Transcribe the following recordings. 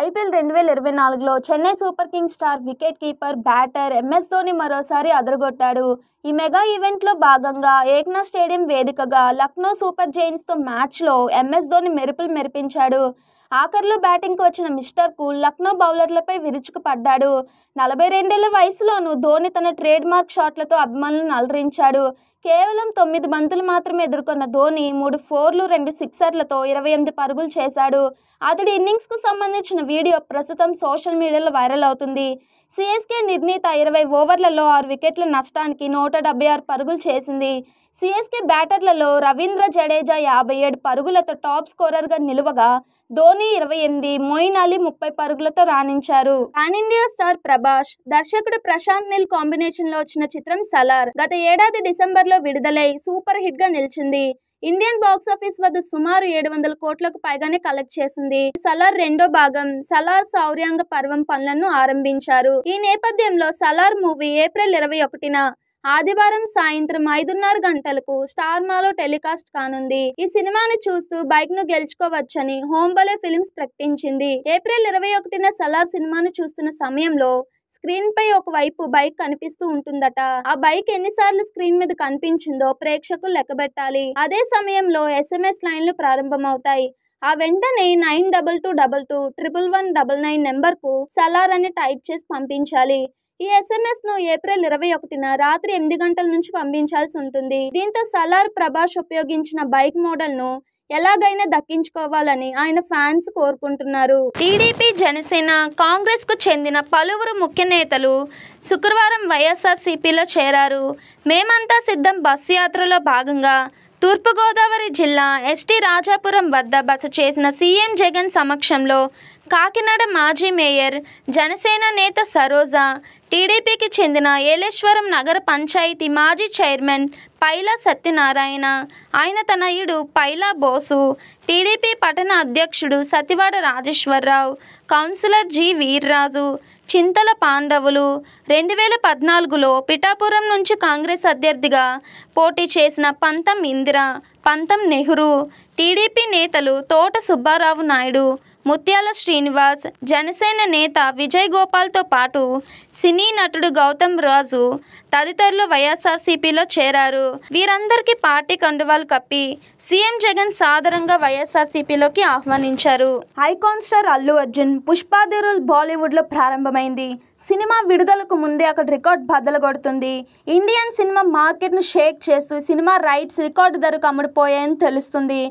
IPL 2024లో Chennai Super Kings star wicket keeper batter MS Dhoni మరోసారి అదరగొట్టాడు. ఈ మెగా ఈవెంట్లో భాగంగా ఏక్నాథ్ స్టేడియం వేదికగా లక్నో సూపర్ జైంట్స్తో మ్యాచ్లో ఎంఎస్ ధోని మెరుపులు మెరిపించాడు. ఆఖర్లో బ్యాటింగ్కు వచ్చిన మిస్టర్ కూల్ లక్నో బౌలర్లపై విరుచుకుపడ్డాడు. 42 ఏళ్ల వయసులోనూ ధోని తన ట్రేడ్ మార్క్ షాట్లతో అభిమానులను అలరించాడు. కేవలం 9 బంతులు మాత్రమే ఎదుర్కొన్న ధోని 3 ఫోర్లు 2 సిక్సర్లతో 28 పరుగులు చేశాడు. అతడి ఇన్నింగ్స్కు సంబంధించిన వీడియో ప్రస్తుతం సోషల్ మీడియాలో వైరల్ అవుతుంది. సిఎస్కే నిర్ణీత 20 ఓవర్లలో 6 వికెట్ల నష్టానికి 176 పరుగులు చేసింది. సిఎస్కే బ్యాటర్లలో రవీంద్ర జడేజా 57 పరుగులతో టాప్ స్కోరర్గా నిలువగా ధోని 28, మొయిన్ అలీ 30 పరుగులతో రాణించారు. పాన్ ఇండియా స్టార్ ప్రభాస్, దర్శకుడు ప్రశాంత్ నీల్ కాంబినేషన్లో వచ్చిన చిత్రం సలార్ గత ఏడాది డిసెంబర్లో విడుదలై సూపర్ హిట్గా నిలిచింది. ఇండియన్ బాక్సాఫీస్ వద్ద సుమారు 700 కోట్లకు పైగానే కలెక్ట్ చేసింది. సలార్ రెండో భాగం సలార్ శౌర్యాంగ పర్వం పనులను ఆరంభించారు. ఈ నేపథ్యంలో సలార్ మూవీ ఏప్రిల్ 21న ఆదివారం సాయంత్రం 5:30 గంటలకు స్టార్ మాలో టెలికాస్ట్ కానుంది. ఈ సినిమాని చూస్తూ బైక్ ను గెలుచుకోవచ్చని హోంబలే ఫిల్మ్స్ ప్రకటించింది. ఏప్రిల్ 21న సలార్ సినిమాను చూస్తున్న సమయంలో స్క్రీన్ పై ఒకవైపు బైక్ కనిపిస్తూ ఉంటుందట. ఆ బైక్ ఎన్నిసార్లు స్క్రీన్ మీద కనిపించిందో ప్రేక్షకులు లెక్కబెట్టాలి. అదే సమయంలో SMS లైన్లు ప్రారంభమవుతాయి. ఆ వెంటనే 92221199 నెంబర్కు సలార్ అని టైప్ చేసి పంపించాలి. ఈ SMS ను ఏప్రిల్ 21న రాత్రి 8 గంటల నుంచి పంపించాల్సి ఉంటుంది. దీంతో సలార్ ప్రభాస్ ఉపయోగించిన బైక్ మోడల్ను ఎలాగైనా దక్కించుకోవాలని ఆయన ఫ్యాన్స్ కోరుకుంటున్నారు. టీడీపీ, జనసేన, కాంగ్రెస్కు చెందిన పలువురు ముఖ్య నేతలు శుక్రవారం వైఎస్ఆర్సీపీలో చేరారు. మేమంతా సిద్ధం బస్సు యాత్రలో భాగంగా తూర్పుగోదావరి జిల్లా ఎస్టీ రాజాపురం వద్ద బస చేసిన సీఎం జగన్ సమక్షంలో కాకినాడ మాజీ మేయర్, జనసేన నేత సరోజ, టీడీపీకి చెందిన ఏలేశ్వరం నగర పంచాయతీ మాజీ చైర్మన్ పైలా సత్యనారాయణ, ఆయన తనయుడు పైలా బోసు, టీడీపీ పట్టణ అధ్యక్షుడు సతివాడ రాజేశ్వరరావు, కౌన్సిలర్ జి వీర్రాజు, చింతల పాండవులు 2014లో పిఠాపురం నుంచి కాంగ్రెస్ అభ్యర్థిగా పోటీ చేసిన పంతం ఇందిర, పంతం నెహ్రూ, టీడీపీ నేతలు తోట సుబ్బారావు నాయుడు, ముత్యాల శ్రీనివాస్, జనసేన నేత విజయ్ గోపాల్తో పాటు సినీ నటుడు గౌతమ్ రాజు తదితరులు వైఎస్ఆర్సీపీలో చేరారు. వీరందరికీ పార్టీ కండువాలు కప్పి సీఎం జగన్ సాదరంగా వైఎస్ఆర్సీపీలోకి ఆహ్వానించారు. Icon star Allu Arjun Pushpa the rule బాలీవుడ్లో ప్రారంభమైంది. సినిమా విడుదలకు ముందే అక్కడ రికార్డ్ బద్దలుగొడుతుంది. ఇండియన్ సినిమా మార్కెట్ను షేక్ చేస్తూ సినిమా రైట్స్ రికార్డు ధరకు అమ్ముడుపోయాయని తెలుస్తుంది.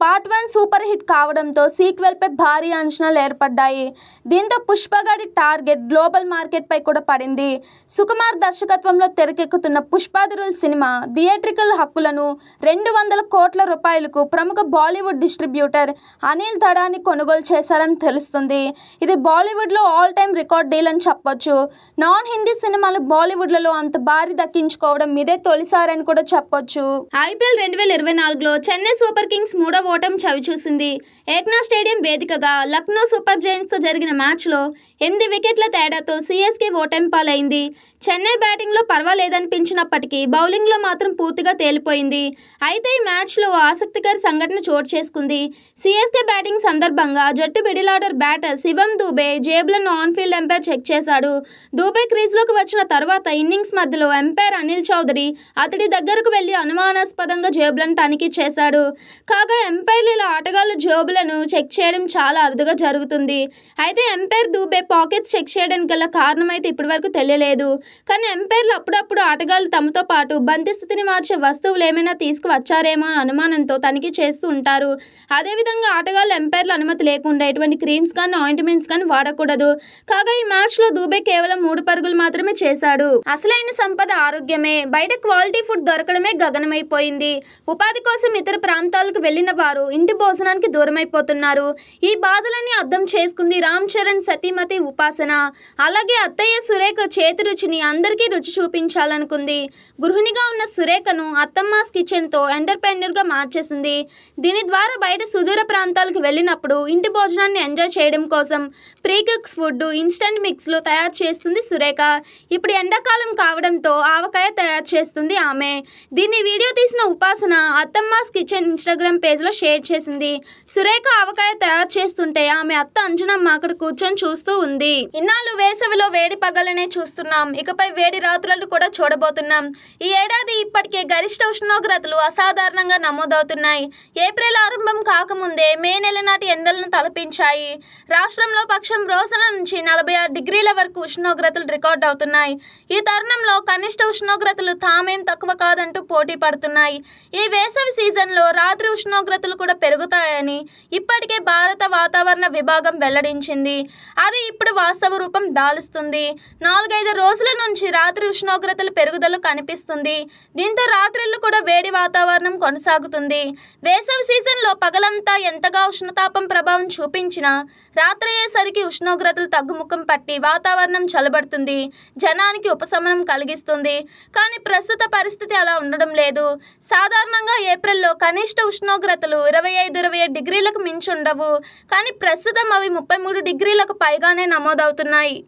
పార్ట్ 1 సూపర్ హిట్ కావడంతో సీక్వెల్పై భారీ అంచనాలు ఏర్పడ్డాయి. దీంతో పుష్పగాడి టార్గెట్ గ్లోబల్ మార్కెట్పై కూడా పడింది. సుకుమార్ దర్శకత్వంలో తెరకెక్కుతున్న Pushpa the rule cinema theatrical హక్కులను 200 కోట్ల రూపాయలకు ప్రముఖ బాలీవుడ్ డిస్ట్రిబ్యూటర్ అనిల్ దడాని కొనుగోలు చేశారని తెలుస్తుంది. ఇది బాలీవుడ్లో ఆల్ టైమ్ రికార్డ్ డీల్ అని చెప్పొచ్చు. నాన్ హిందీ సినిమాలు బాలీవుడ్లలో అంత భారీ దక్కించుకోవడం ఇదే తొలిసారని కూడా చెప్పొచ్చు. ఐపీఎల్ 2024లో చెన్నై సూపర్ కింగ్స్ మూడవ ఓటమి చవిచూసింది. ఏక్నాథ్ స్టేడియం వేదికగా లక్నో సూపర్ జైంట్స్తో జరిగిన మ్యాచ్లో 8 వికెట్ల తేడాతో సిఎస్కే ఓటమి పాలైంది. చెన్నై బ్యాటింగ్లో పర్వాలేదనిపించినప్పటికీ బౌలింగ్లో మాత్రం పూర్తిగా తేలిపోయింది. అయితే ఈ మ్యాచ్లో ఆసక్తికర సంఘటన చోటు చేసుకుంది. సిఎస్కే బ్యాటింగ్ సందర్భంగా జట్టు middle order batter Shivam Dube జేబులను ఆన్ ఫీల్డ్ ఎంపైర్ చెక్ చేశాడు. దూబే క్రీజ్లోకి వచ్చిన తర్వాత ఇన్నింగ్స్ మధ్యలో ఎంపైర్ అనిల్ చౌదరి అతడి దగ్గరకు వెళ్లి అనుమానాస్పదంగా జేబులను తనిఖీ చేశాడు. కాగా ఎంపైర్లు ఇలా ఆటగాళ్ల జేబులను చెక్ చేయడం చాలా అరుదుగా జరుగుతుంది. అయితే ఎంపైర్ దూబే పాకెట్స్ చెక్ చేయడానికి గల కారణం అయితే ఇప్పటివరకు తెలియలేదు. కానీ ఎంపైర్లు అప్పుడప్పుడు ఆటగాళ్లు తమతో పాటు బంతి స్థితిని మార్చే వస్తువులు ఏమైనా తీసుకువచ్చారేమో అని అనుమానంతో తనిఖీ చేస్తూ ఉంటారు. అదేవిధంగా ఆటగాళ్లు ఎంపైర్ల అనుమతి లేకుండా ఎటువంటి క్రీమ్స్ కానీ ఆయింట్మెంట్స్ కానీ వాడకూడదు. కాగా ఈ మ్యాచ్లో దూబే కేవలం 3 పరుగులు మాత్రమే చేశాడు. అసలైన సంపద ఆరోగ్యమే. బయట క్వాలిటీ ఫుడ్ దొరకడమే గగనమైపోయింది. ఉపాధి కోసం ఇతర ప్రాంతాలకు వెళ్లిన వారు ఇంటి భోజనానికి దూరమైపోతున్నారు. ఈ బాధలన్నీ అర్థం చేసుకుంది రామ్ చరణ్ సతీమతి ఉపాసన. అలాగే అత్తయ్య సురేఖ చేతి రుచిని అందరికీ రుచి చూపించాలనుకుంది. గృహిణిగా ఉన్న సురేఖను అత్తమ్మాస్ కిచెన్తో ఎంటర్ప్రెన్యూర్గా మార్చేసింది. దీని ద్వారా బయట సుదూర ప్రాంతాలకు వెళ్ళినప్పుడు ఇంటి భోజనాన్ని ఎంజాయ్ చేయడం కోసం ప్రీ కుక్స్ ఫుడ్, ఇన్స్టంట్ మిక్స్లు తయారు తయారు చేస్తుంది సురేఖ. ఇప్పుడు ఎండాకాలం కావడంతో ఆవకాయ తయారు చేస్తుంది ఆమె. దీన్ని వీడియో తీసిన ఉపాసన అత్తమ్మాస్ కిచెన్ ఇన్స్టాగ్రామ్ పేజ్లో షేర్ చేసింది. సురేఖ ఆవకాయ తయారు చేస్తుంటే ఆమె అత్త అంజనమ్మ అక్కడ కూర్చొని చూస్తూ ఉంది. ఇన్నాళ్ళు వేసవిలో వేడి పగలనే చూస్తున్నాం, ఇకపై వేడి రాత్రులను కూడా చూడబోతున్నాం. ఈ ఏడాది ఇప్పటికే గరిష్ట ఉష్ణోగ్రతలు అసాధారణంగా నమోదవుతున్నాయి. ఏప్రిల్ ఆరంభం కాకముందే మే నెల నాటి ఎండలను తలపించాయి. రాష్ట్రంలో పక్షం రోజుల నుంచి 46 డిగ్రీల వరకు ఉష్ణోగ్రతలు రికార్డు అవుతున్నాయి. ఈ తరుణంలో కనిష్ట ఉష్ణోగ్రతలు తామేం తక్కువ కాదంటూ పోటీ పడుతున్నాయి. ఈ వేసవి సీజన్లో రాత్రి ఉష్ణోగ్రతలు కూడా పెరుగుతాయని ఇప్పటికే భారత వాతావరణ విభాగం వెల్లడించింది. అది ఇప్పుడు వాస్తవ రూపం దాలుస్తుంది. 4-5 రోజుల నుంచి రాత్రి ఉష్ణోగ్రతల పెరుగుదల కనిపిస్తుంది. దీంతో రాత్రిళ్ళు కూడా వేడి వాతావరణం కొనసాగుతుంది. వేసవి సీజన్లో పగలంతా ఎంతగా ఉష్ణతాపం ప్రభావం చూపించినా రాత్రి అయ్యేసరికి ఉష్ణోగ్రతలు తగ్గుముఖం పట్టి వాతావరణం చల్లబడుతుంది, జనానికి ఉపశమనం కలిగిస్తుంది. కానీ ప్రస్తుత పరిస్థితి అలా ఉండడం లేదు. సాధారణంగా ఏప్రిల్లో కనిష్ట ఉష్ణోగ్రతలు 25-27 డిగ్రీలకు మించి ఉండవు. కానీ ప్రస్తుతం అవి 33 డిగ్రీలకు పైగానే నమోదవుతున్నాయి.